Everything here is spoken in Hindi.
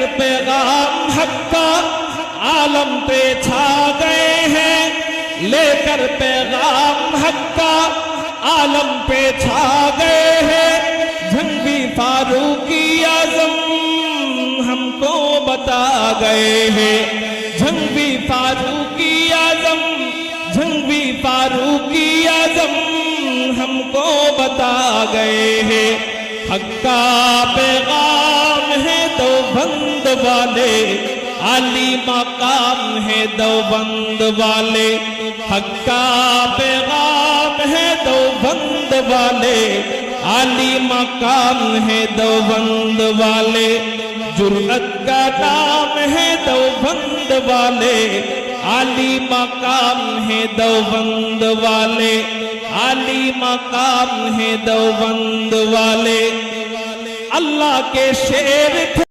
लेकर पैगाम हक का आलम पे छा गए हैं, लेकर पैगाम हक का आलम पे छा गए हैं। जंगी फारूकी आजम हमको बता गए हैं, जंगी फारूकी आजम, जंगी फारूकी आजम हमको बता गए हैं। हक का पैगाम है देवबंद वाले, आली मकाम है देवबंद वाले। हक का पैगाम है देवबंद वाले, आली मकाम है देवबंद वाले। जुर्रत का नाम है देवबंद वाले, आली मकाम है देवबंद वाले, आली मकाम है देवबंद वाले। अल्लाह के शेर थे